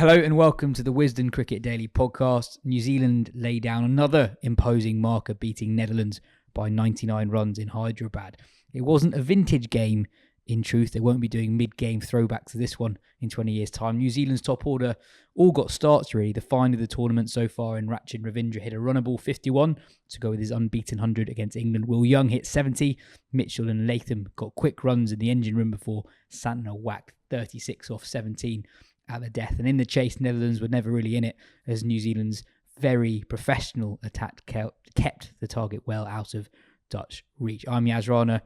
Hello and welcome to the Wisden Cricket Daily podcast. New Zealand lay down another imposing marker, beating Netherlands by 99 runs in Hyderabad. It wasn't a vintage game. In truth, they won't be doing mid-game throwbacks to this one in 20 years' time. New Zealand's top order all got starts, really. The find of the tournament so far in Rachin Ravindra hit a runnable 51 to go with his unbeaten 100 against England. Will Young hit 70. Mitchell and Latham got quick runs in the engine room before Santner whacked 36 off 17 at the death. And in the chase, Netherlands were never really in it, as New Zealand's very professional attack kept the target well out of Dutch reach. I'm Rana,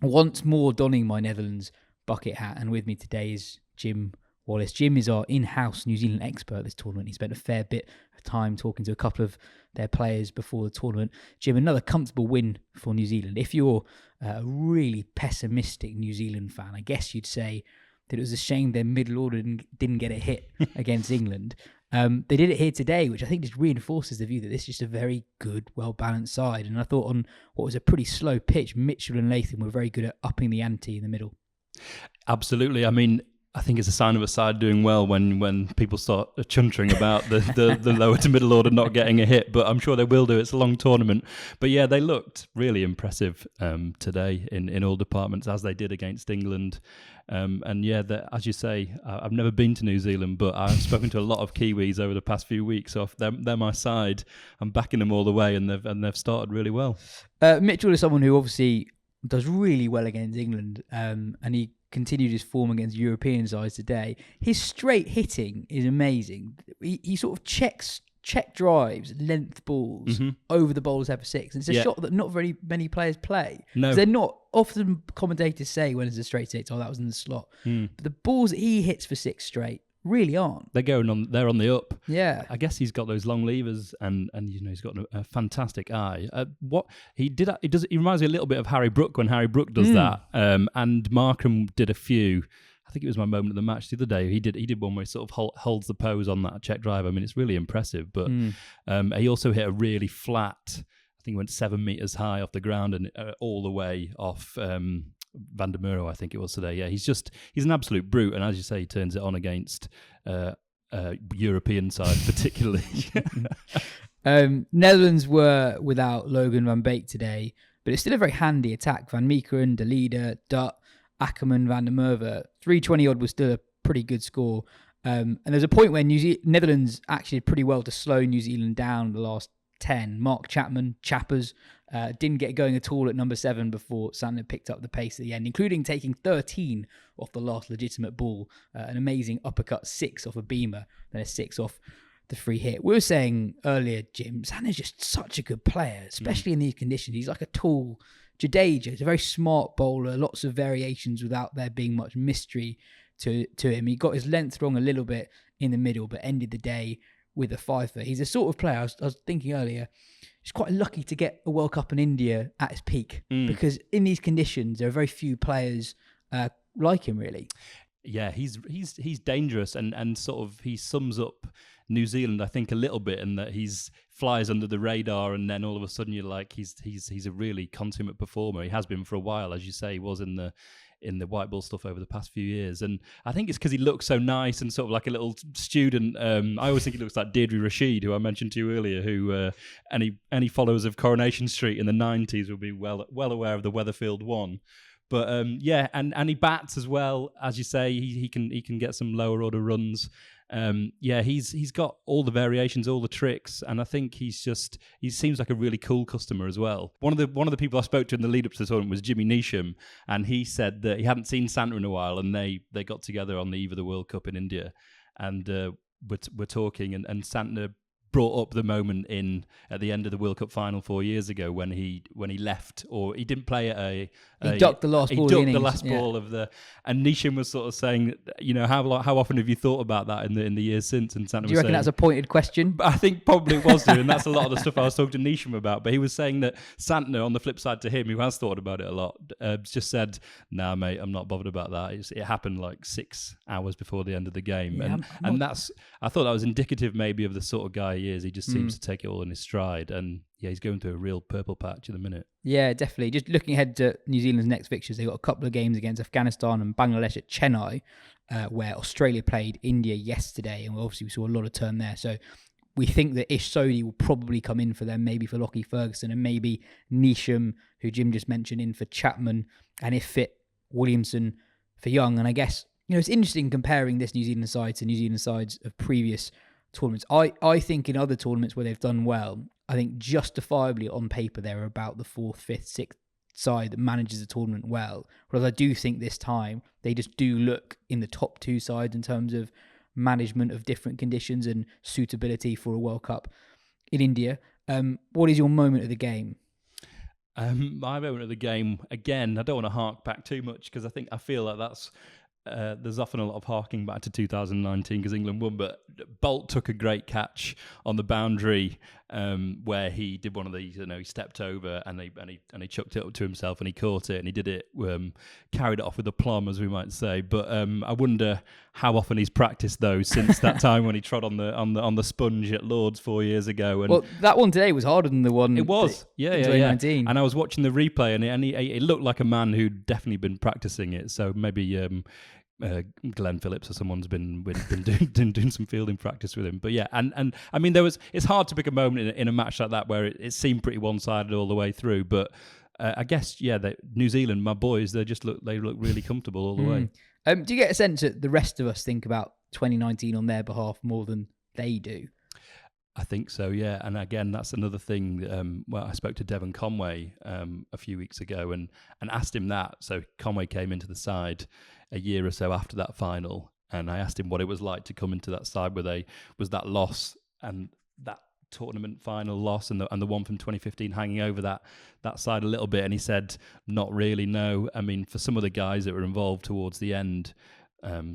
once more donning my Netherlands bucket hat, and with me today is Jim Wallace. Jim is our in-house New Zealand expert this tournament. He spent a fair bit of time talking to a couple of their players before the tournament. Jim, another comfortable win for New Zealand. If you're a really pessimistic New Zealand fan, I guess you'd say that it was a shame their middle order didn't get a hit against England. They did it here today, which I think just reinforces the view that this is just a very good, well-balanced side. And I thought on what was a pretty slow pitch, Mitchell and Latham were very good at upping the ante in the middle. Absolutely. I mean, I think it's a sign of a side doing well when people start chuntering about the lower to middle order not getting a hit, but I'm sure they will do. It's a long tournament. But yeah, they looked really impressive today in all departments, as they did against England. And yeah, as you say, I've never been to New Zealand, but I've spoken to a lot of Kiwis over the past few weeks. So if they're my side, I'm backing them all the way, and they've started really well. Mitchell is someone who obviously does really well against England, and he continued his form against European sides today. His straight hitting is amazing. He sort of check drives, length balls over the bowler's head for six. And it's a shot that not very many players play. No. They're not, often commentators say when it's a straight six, that was in the slot. But the balls that he hits for six straight really aren't. They're on the up. Yeah. I guess he's got those long levers and he's got a fantastic eye. What he did, he reminds me a little bit of Harry Brook when Harry Brook does that. And Markham did a few. I think it was my moment of the match the other day. He did one where he sort of holds the pose on that check drive. I mean, it's really impressive. But he also hit a really flat, I think he went 7 meters high off the ground and all the way off Van der Muro, I think it was today. Yeah, he's an absolute brute. And as you say, he turns it on against European side particularly. Netherlands were without Logan van Beek today, but it's still a very handy attack. Van Meekeren, De Leader, Dutt, Ackerman, Van der Merwe, 320 odd was still a pretty good score. And there's a point where Netherlands actually did pretty well to slow New Zealand down the last 10. Mark Chapman, Chappers, didn't get going at all at number 7 before Santner picked up the pace at the end, including taking 13 off the last legitimate ball. An amazing uppercut 6 off a beamer, then a 6 off the free hit. We were saying earlier, Jim, Santner's just such a good player, especially in these conditions. He's like a tall Jadeja. He's a very smart bowler, lots of variations without there being much mystery to him. He got his length wrong a little bit in the middle, but ended the day with a fifer. He's a sort of player, I was thinking earlier, he's quite lucky to get a World Cup in India at his peak, because in these conditions, there are very few players like him, really. Yeah, he's dangerous, and sort of he sums up New Zealand, I think, a little bit, in that he's flies under the radar, and then all of a sudden you're like, he's a really consummate performer. He has been for a while, as you say. He was in the white ball stuff over the past few years, and I think it's because he looks so nice and sort of like a little student. I always think he looks like Deirdre Rashid, who I mentioned to you earlier, who any followers of Coronation Street in the 90s will be well aware of the Weatherfield one. But and he bats as well, as you say. He can get some lower order runs. He's got all the variations, all the tricks, and I think he seems like a really cool customer as well. One of the people I spoke to in the lead up to the tournament was Jimmy Neesham, and he said that he hadn't seen Santner in a while, and they got together on the eve of the World Cup in India, and we're talking, and Santner brought up the moment at the end of the World Cup final 4 years ago when he left, or he didn't play at he ducked the last ball. He ducked the last ball of the. And Neesham was sort of saying, how often have you thought about that in the years since? And Santner, do you reckon that's a pointed question? I think probably it was, and that's a lot of the stuff I was talking to Neesham about. But he was saying that Santner, on the flip side to him, who has thought about it a lot, just said, "Nah, mate, I'm not bothered about that. It happened like 6 hours before the end of the game," I thought that was indicative maybe of the sort of guy he is. He just seems to take it all in his stride. And yeah, he's going through a real purple patch at the minute. Yeah, definitely. Just looking ahead to New Zealand's next fixtures, they've got a couple of games against Afghanistan and Bangladesh at Chennai, where Australia played India yesterday, and obviously we saw a lot of turn there. So we think that Ish Sodhi will probably come in for them, maybe for Lockie Ferguson, and maybe Neesham, who Jim just mentioned, in for Chapman, and if fit, Williamson for Young. And I guess, it's interesting comparing this New Zealand side to New Zealand sides of previous tournaments. I think in other tournaments where they've done well, I think justifiably on paper they're about the 4th, 5th, 6th side that manages the tournament well. Whereas I do think this time they just do look in the top 2 sides in terms of management of different conditions and suitability for a World Cup in India. What is your moment of the game? My moment of the game, again, I don't want to hark back too much because I feel like that's there's often a lot of harking back to 2019 because England won, but Bolt took a great catch on the boundary where he did one of these, he stepped over and he chucked it up to himself and he caught it and he did it, carried it off with aplomb, as we might say. But I wonder how often he's practiced those since that time when he trod on the sponge at Lord's 4 years ago. And well, that one today was harder than the one. It was, yeah, 2019. And I was watching the replay and it looked like a man who'd definitely been practicing it. So maybe Glenn Phillips or someone's been doing some fielding practice with him. But yeah, and I mean it's hard to pick a moment in a match like that where it seemed pretty one-sided all the way through. But I guess New Zealand, my boys, they look really comfortable all the way. Do you get a sense that the rest of us think about 2019 on their behalf more than they do? I think so, yeah. And again, that's another thing. I spoke to Devon Conway a few weeks ago and asked him that. So Conway came into the side a year or so after that final, and I asked him what it was like to come into that side where was that loss and that tournament final loss and the one from 2015 hanging over that side a little bit, and he said not really, no. I mean, for some of the guys that were involved towards the end,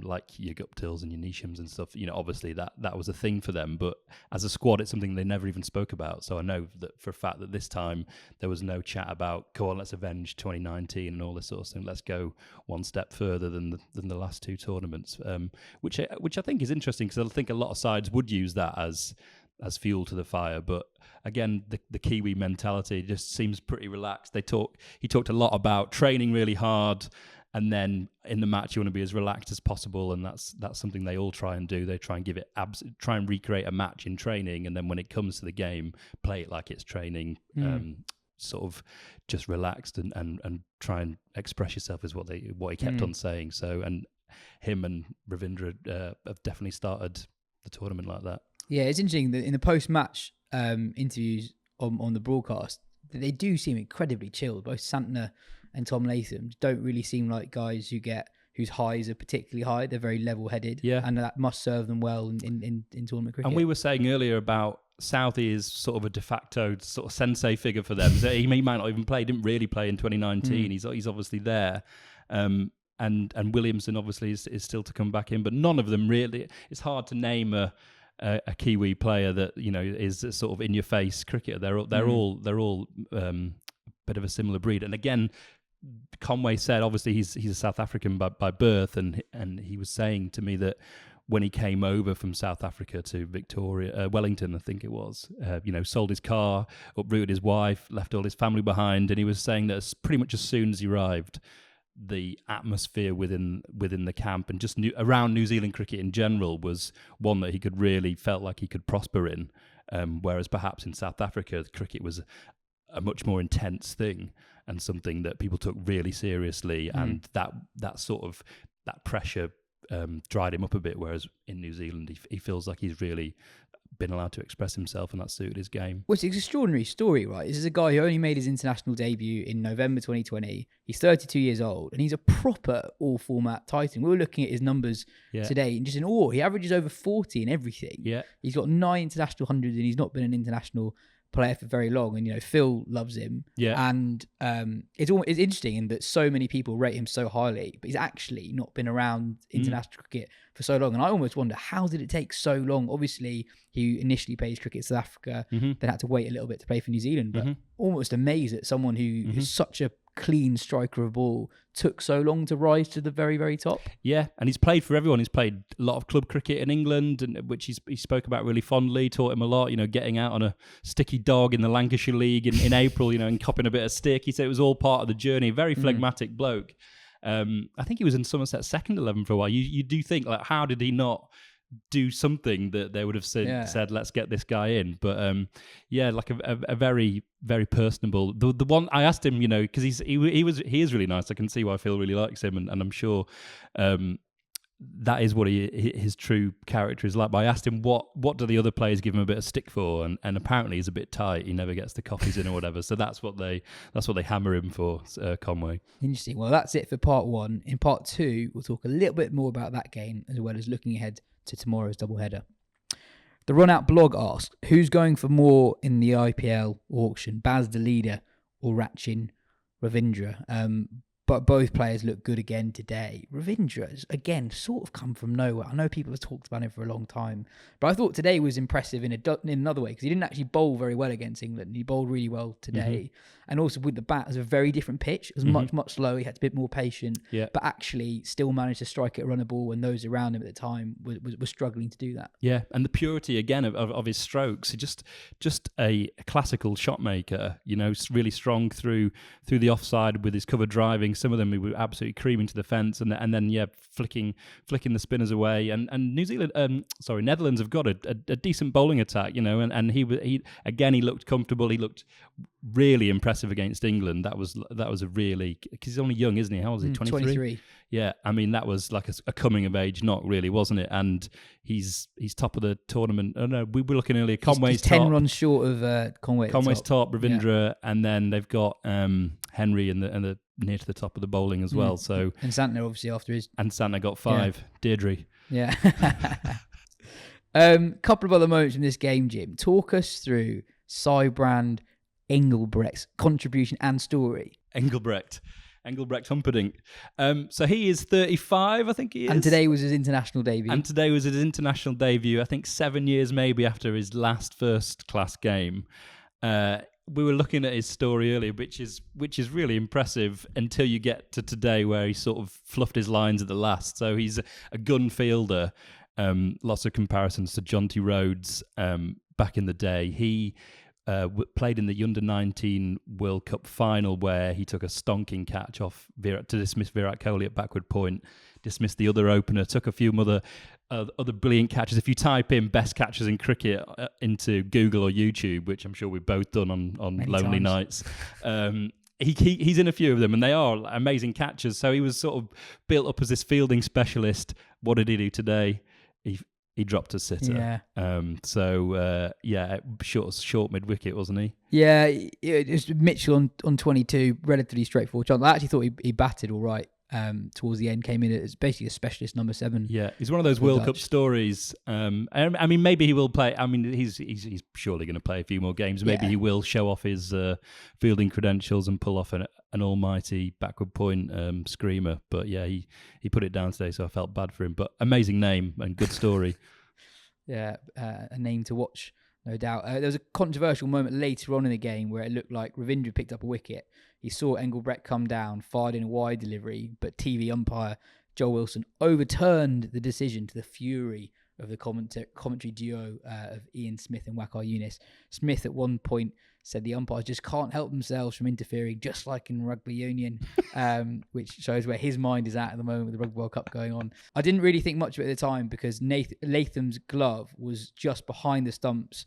like your Guptills and your Neeshams and stuff, obviously that was a thing for them, but as a squad it's something they never even spoke about. So I know that for a fact that this time there was no chat about, go on, let's avenge 2019 and all this sort of thing, let's go one step further than the last 2 tournaments, which I think is interesting because I think a lot of sides would use that as fuel to the fire. But again, the Kiwi mentality just seems pretty relaxed. He talked a lot about training really hard, and then in the match you want to be as relaxed as possible, and that's something they all try and do. They try and try and recreate a match in training, and then when it comes to the game, play it like it's training. Sort of just relaxed and try and express yourself is what he kept on saying. So, and him and Ravindra have definitely started the tournament like that. Yeah, it's interesting that in the post-match interviews on the broadcast, they do seem incredibly chilled. Both Santner and Tom Latham don't really seem like guys whose highs are particularly high. They're very level-headed, and that must serve them well in tournament cricket. And we were saying earlier about Southee is sort of a de facto sort of sensei figure for them. So he might not even play, didn't really play in 2019. He's obviously there. And Williamson obviously is still to come back in, but none of them really. It's hard to name a Kiwi player that is a sort of in your face cricketer. They're all a bit of a similar breed. And again, Conway said obviously he's a South African by birth, and he was saying to me that when he came over from South Africa to Wellington, I think it was, sold his car, uprooted his wife, left all his family behind, and he was saying that pretty much as soon as he arrived, the atmosphere within the camp and just around New Zealand cricket in general was one that he could really felt like he could prosper in, whereas perhaps in South Africa cricket was a much more intense thing and something that people took really seriously, and that sort of that pressure dried him up a bit, whereas in New Zealand he feels like he's really been allowed to express himself, and that suited his game. Well, it's an extraordinary story, right? This is a guy who only made his international debut in November 2020. He's 32 years old, and he's a proper all-format Titan. We were looking at his numbers today, and just in awe. He averages over 40 in everything. Yeah, he's got 9 international hundreds, and he's not been an international player for very long, and Phil loves him. Yeah, and it's interesting in that so many people rate him so highly, but he's actually not been around international cricket for so long. And I almost wonder, how did it take so long? Obviously, he initially played cricket in South Africa, then had to wait a little bit to play for New Zealand. But almost amazed at someone who is such a clean striker of ball took so long to rise to the very, very top. Yeah, and he's played for everyone. He's played a lot of club cricket in England, and which he spoke about really fondly, taught him a lot, getting out on a sticky dog in the Lancashire League in April, and copping a bit of stick. He said it was all part of the journey. Very phlegmatic bloke. I think he was in Somerset's second 11 for a while. You do think, like, how did he not do something that they would have said, let's get this guy in? But like a very, very personable. The one I asked him, because he is really nice. I can see why Phil really likes him, and I'm sure that is what his true character is like. But I asked him what do the other players give him a bit of stick for, and apparently he's a bit tight. He never gets the coffees in or whatever. So that's what they hammer him for, Conway. Interesting. Well, that's it for part one. In part two, we'll talk a little bit more about that game as well as looking ahead to tomorrow's doubleheader. The Run Out blog asks, who's going for more in the IPL auction, Baz the leader or Rachin Ravindra? But both players look good again today. Ravindra's, again, sort of come from nowhere. I know people have talked about him for a long time, but I thought today was impressive in another way, because he didn't actually bowl very well against England. He bowled really well today. And also with the bat, it was a very different pitch. It was much, much slower. He had to be a bit more patient, but actually still managed to strike it, run a ball, and those around him at the time were struggling to do that. Yeah, and the purity, again, of his strokes. Just a classical shot maker, really strong through the offside with his cover driving. Some of them he were absolutely creaming to the fence, and then flicking the spinners away. And Netherlands have got a decent bowling attack, and he again, he looked comfortable. He looked really impressive against England. That was a really, because he's only young, isn't he? How old is he? 23. Yeah, I mean, that was like a coming of age knock, really, wasn't it? And he's top of the tournament. Oh no, we were looking earlier. Conway's he's 10 runs short of Conway. Conway's top, Ravindra, and then they've got Henry and the near to the top of the bowling as well. So and Santner obviously after his, and Santner got 5. Yeah. Deirdre. Yeah. Couple of other moments in this game, Jim. Talk us through Sybrand Engelbrecht's contribution and story. Engelbrecht Humperdinck. So he is 35, I think he is. And today was his international debut. I think 7 years maybe after his last first-class game. We were looking at his story earlier, which is really impressive until you get to today, where he sort of fluffed his lines at the last. So he's a gun fielder. Lots of comparisons to Jonty Rhodes back in the day. He played in the Under-19 World Cup final, where he took a stonking catch off to dismiss Virat Kohli at backward point, dismissed the other opener, took a few other brilliant catches. If you type in best catches in cricket into Google or YouTube, which I'm sure we've both done on many lonely times. nights, he's in a few of them, and they are amazing catches. So he was sort of built up as this fielding specialist. What did he do today? He dropped a sitter. Yeah. Short mid wicket, wasn't he? Yeah, it was Mitchell on 22, relatively straightforward chance. I actually thought he batted all right towards the end, came in as basically a specialist number 7. Yeah, he's one of those World Cup stories. I mean, maybe he will play. I mean, he's surely going to play a few more games. Maybe he will show off his fielding credentials and pull off an almighty backward point screamer. But yeah, he put it down today, so I felt bad for him. But amazing name and good story. Yeah, a name to watch, no doubt. There was a controversial moment later on in the game where it looked like Ravindra picked up a wicket. He saw Engelbrecht come down, fired in a wide delivery, but TV umpire Joel Wilson overturned the decision, to the fury of the commentary duo of Ian Smith and Waqar Younis. Smith at one point said the umpires just can't help themselves from interfering, just like in rugby union, which shows where his mind is at the moment with the Rugby World Cup going on. I didn't really think much of it at the time, because Latham's glove was just behind the stumps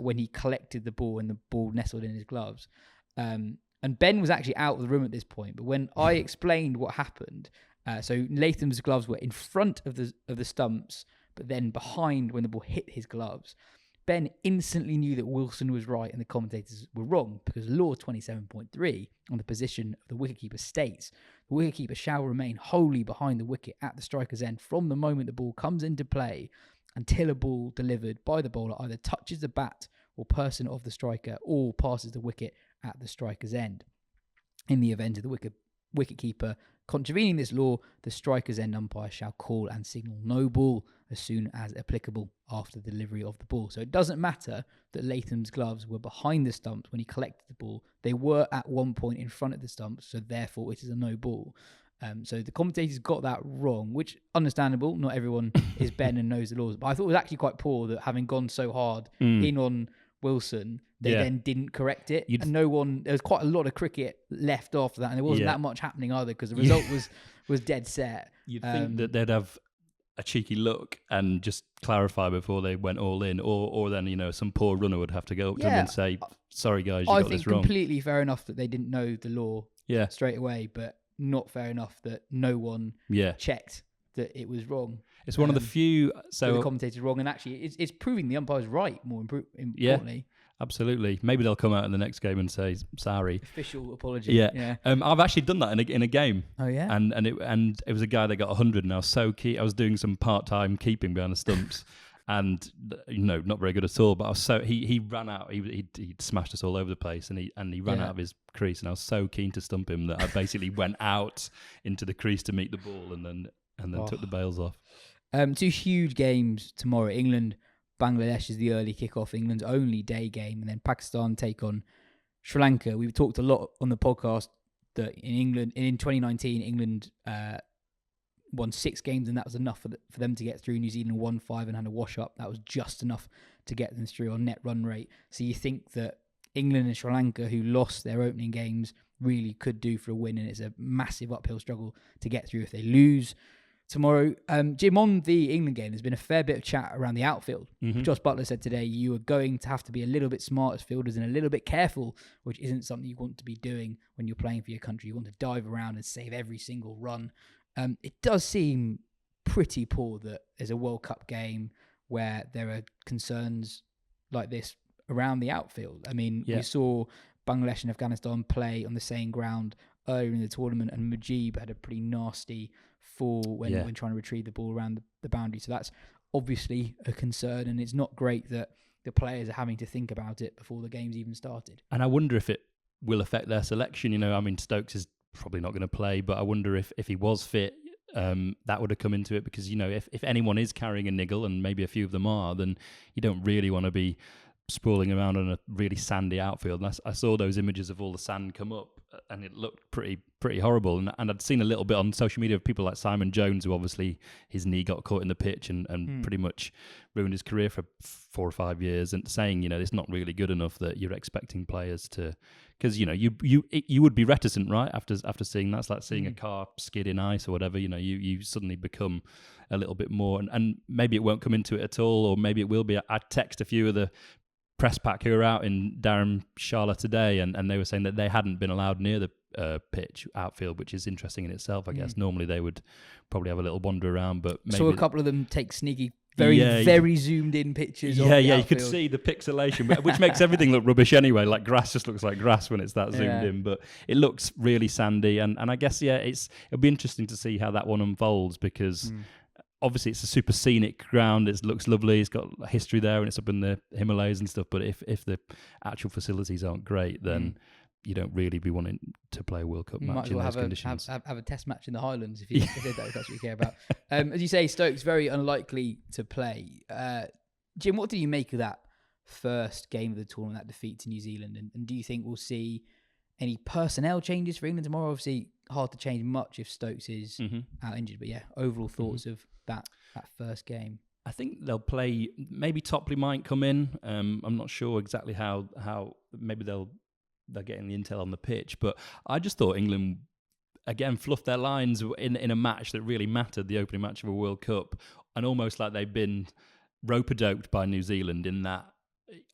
when he collected the ball, and the ball nestled in his gloves. And Ben was actually out of the room at this point, but when I explained what happened, so Latham's gloves were in front of the stumps, but then behind when the ball hit his gloves. Ben instantly knew that Wilson was right and the commentators were wrong, because Law 27.3 on the position of the wicketkeeper states the wicketkeeper shall remain wholly behind the wicket at the striker's end from the moment the ball comes into play until a ball delivered by the bowler either touches the bat or person of the striker or passes the wicket at the striker's end. In the event of the wicketkeeper Contravening this law, the striker's end umpire shall call and signal no ball as soon as applicable after the delivery of the ball. So it doesn't matter that Latham's gloves were behind the stumps when he collected the ball. They were at one point in front of the stumps, so therefore it is a no ball. So the commentators got that wrong, which understandable. Not everyone is Ben and knows the laws. But I thought it was actually quite poor that having gone so hard in on Wilson, they then didn't correct it. And there was quite a lot of cricket left after that. And there wasn't that much happening either because the result was dead set. You'd think that they'd have a cheeky look and just clarify before they went all in, or then, some poor runner would have to go up to them and say, sorry guys, you got this wrong. I think completely fair enough that they didn't know the law straight away, but not fair enough that no one checked that it was wrong. It's one of the few. So the commentator's wrong, and actually, it's proving the umpire's right. More importantly, absolutely. Maybe they'll come out in the next game and say sorry. Official apology. Yeah. I've actually done that in a game. Oh yeah. And it was a guy that got 100, and I was so keen. I was doing some part-time keeping behind the stumps. And not very good at all. But I was he ran out. He smashed us all over the place, and he ran out of his crease. And I was so keen to stump him that I basically went out into the crease to meet the ball, and then took the bails off. 2 huge games tomorrow. England, Bangladesh is the early kickoff. England's only day game, and then Pakistan take on Sri Lanka. We've talked a lot on the podcast that in 2019, England won 6 games, and that was enough for them to get through. New Zealand won 5 and had a wash up. That was just enough to get them through on net run rate. So you think that England and Sri Lanka, who lost their opening games, really could do for a win, and it's a massive uphill struggle to get through if they lose tomorrow. Jim, on the England game, there's been a fair bit of chat around the outfield. Josh Butler said today you are going to have to be a little bit smart as fielders and a little bit careful, which isn't something you want to be doing when you're playing for your country. You want to dive around and save every single run. It does seem pretty poor that there's a World Cup game where there are concerns like this around the outfield. I mean, we saw Bangladesh and Afghanistan play on the same ground earlier in the tournament, and Mujib had a pretty nasty fall when trying to retrieve the ball around the boundary. So that's obviously a concern, and it's not great that the players are having to think about it before the game's even started. And I wonder if it will affect their selection. I mean, Stokes is probably not going to play, but I wonder if he was fit, that would have come into it, because if anyone is carrying a niggle, and maybe a few of them are, then you don't really want to be sprawling around on a really sandy outfield. And I saw those images of all the sand come up, and it looked pretty horrible. And I'd seen a little bit on social media of people like Simon Jones, who obviously his knee got caught in the pitch and pretty much ruined his career for 4 or 5 years, and saying, it's not really good enough that you're expecting players to, because you would be reticent, right, after seeing that. It's like seeing a car skid in ice or whatever. You suddenly become a little bit more, and maybe it won't come into it at all, or maybe it will be. I text a few of the press pack who were out in Dharamshala today, and they were saying that they hadn't been allowed near the pitch outfield, which is interesting in itself, I guess. Normally they would probably have a little wander around, but maybe saw a couple of them take sneaky, very zoomed in pictures. You could see the pixelation, which makes everything look rubbish anyway. Like grass just looks like grass when it's that zoomed in, but it looks really sandy, and I guess it'll be interesting to see how that one unfolds, because obviously it's a super scenic ground. It looks lovely. It's got a history there, and it's up in the Himalayas and stuff. But if the actual facilities aren't great, then you don't really be wanting to play a World Cup match in those conditions. Have a test match in the Highlands if that's what you care about. As you say, Stokes very unlikely to play. Jim, what do you make of that first game of the tournament, that defeat to New Zealand? And do you think we'll see any personnel changes for England tomorrow? Obviously, hard to change much if Stokes is out injured. But overall thoughts of that first game. I think they'll play. Maybe Topley might come in. I'm not sure exactly how. Maybe they're getting the intel on the pitch, but I just thought England again fluffed their lines in a match that really mattered, the opening match of a World Cup, and almost like they've been rope-a-doped by New Zealand in that.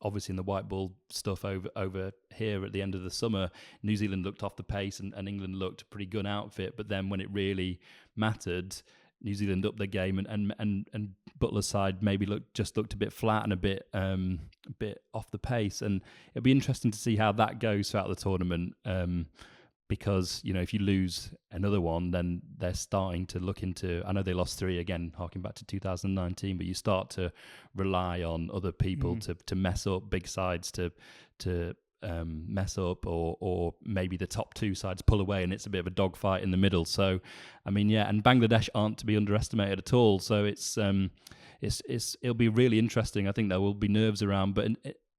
Obviously in the white ball stuff over here at the end of the summer, New Zealand looked off the pace and England looked a pretty good outfit, but then when it really mattered, New Zealand upped their game, and Butler's side maybe looked a bit flat and a bit off the pace. And it'll be interesting to see how that goes throughout the tournament, because if you lose another one, then they're starting to look into. I know they lost 3 again, harking back to 2019, but you start to rely on other people to mess up, big sides to mess up, or maybe the top two sides pull away and it's a bit of a dogfight in the middle. So, I mean, yeah, and Bangladesh aren't to be underestimated at all. So it'll be really interesting. I think there will be nerves around, but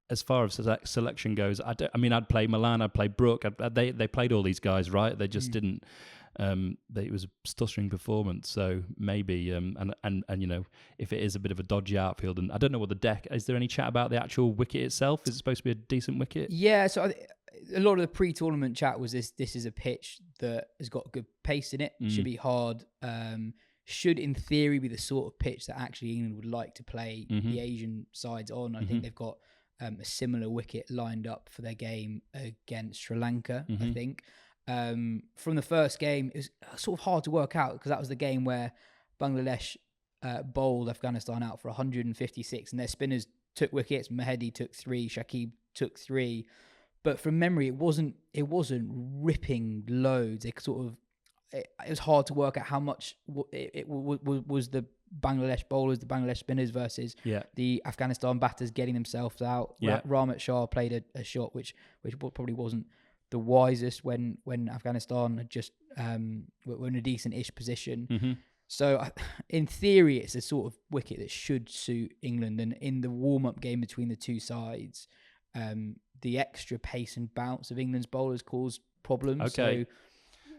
as far as selection goes, I'd play Milan, I'd play Brook. They played all these guys, right? They just didn't. It was a stuttering performance, so maybe and if it is a bit of a dodgy outfield, and I don't know what the deck is. There any chat about the actual wicket itself? Is it supposed to be a decent wicket? Yeah, so a lot of the pre-tournament chat was this is a pitch that has got good pace in it, should be hard, should in theory be the sort of pitch that actually England would like to play the Asian sides on. I think they've got a similar wicket lined up for their game against Sri Lanka, I think. From the first game, it was sort of hard to work out because that was the game where Bangladesh bowled Afghanistan out for 156 and their spinners took wickets. Mahedi took 3, Shakib took 3, but from memory it wasn't ripping loads. It was hard to work out how much it was the Bangladesh bowlers, the Bangladesh spinners versus the Afghanistan batters getting themselves out. Rahmat Shah played a shot which probably wasn't the wisest when Afghanistan had just were in a decent-ish position. So in theory, it's a sort of wicket that should suit England. And in the warm-up game between the two sides, the extra pace and bounce of England's bowlers caused problems. So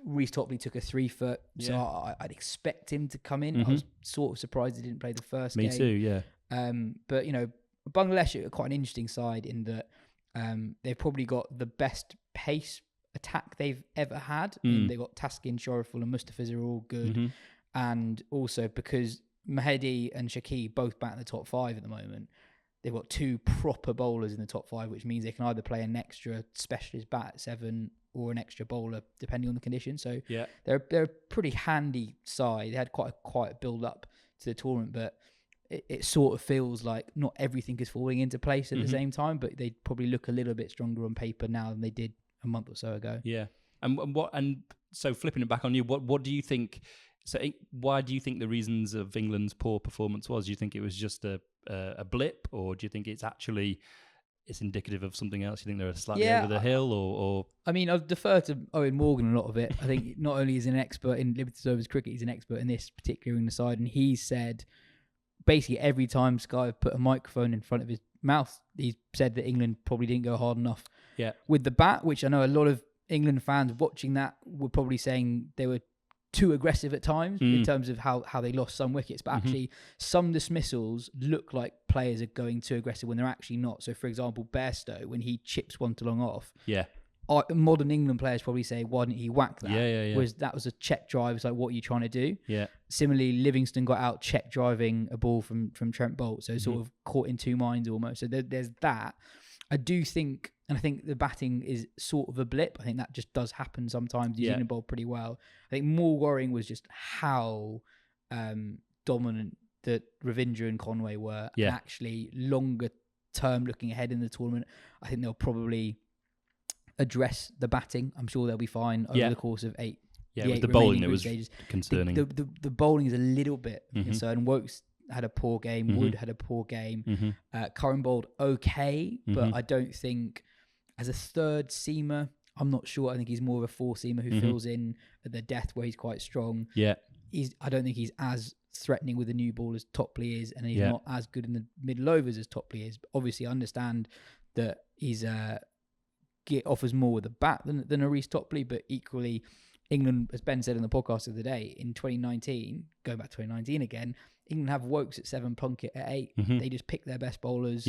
Reece Topley took a 3-foot, so I'd expect him to come in. I was sort of surprised he didn't play the first game. Me too, yeah. But, Bangladesh are quite an interesting side in that they've probably got the best pace attack they've ever had. They've got Taskin, Shariful and Mustafis are all good. And also because Mahedi and Shakib both bat in the top 5 at the moment, they've got 2 proper bowlers in the top 5, which means they can either play an extra specialist bat at 7 or an extra bowler, depending on the condition. So they're a pretty handy side. They had quite a build-up to the tournament, but it sort of feels like not everything is falling into place at the same time, but they probably look a little bit stronger on paper now than they did a month or so ago. Yeah. And so flipping it back on you, what do you think? So why do you think the reasons of England's poor performance was? Do you think it was just a blip, or do you think it's indicative of something else? You think they're slightly over the hill, or? I mean, I've deferred to Owen Morgan a lot of it. I think not only is he an expert in limited overs cricket, he's an expert in this particular in the side, and he said basically every time Sky put a microphone in front of his mouth, he said that England probably didn't go hard enough with the bat, which I know a lot of England fans watching that were probably saying they were too aggressive at times in terms of how they lost some wickets, but actually some dismissals look like players are going too aggressive when they're actually not. So for example, Bairstow, when he chips one to long off, modern England players probably say, why didn't he whack that? Whereas that was a check drive. It's like, what are you trying to do? Similarly, Livingston got out check driving a ball from Trent Bolt, so sort of caught in two minds almost. So there's that. I do think, and I think the batting is sort of a blip. I think that just does happen sometimes. New Zealand bowled pretty well. I think more worrying was just how dominant that Ravindra and Conway were. And actually, longer term looking ahead in the tournament, I think they'll probably address the batting. I'm sure they'll be fine over the course of 8. Yeah, with the bowling, it was concerning. The bowling is a little bit concerning. Wokes had a poor game. Wood had a poor game. Curran bowled okay, but I don't think as a third seamer, I'm not sure. I think he's more of a four seamer who fills in at the death where he's quite strong. I don't think he's as threatening with the new ball as Topley is, and he's not as good in the middle overs as Topley is. But obviously, I understand that he's offers more with a bat than a Reece Topley, but equally, England, as Ben said in the podcast of the day, in 2019, going back to 2019 again, England have Wokes at 7, Plunkett at 8. They just pick their best bowlers.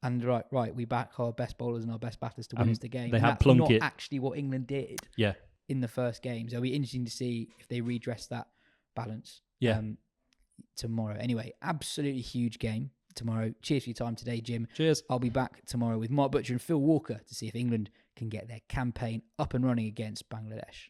And right, we back our best bowlers and our best batters to win us the game. They had Plunkett. Not actually what England did in the first game. So it'll be interesting to see if they redress that balance tomorrow. Anyway, absolutely huge game tomorrow. Cheers for your time today, Jim. Cheers. I'll be back tomorrow with Mark Butcher and Phil Walker to see if England can get their campaign up and running against Bangladesh.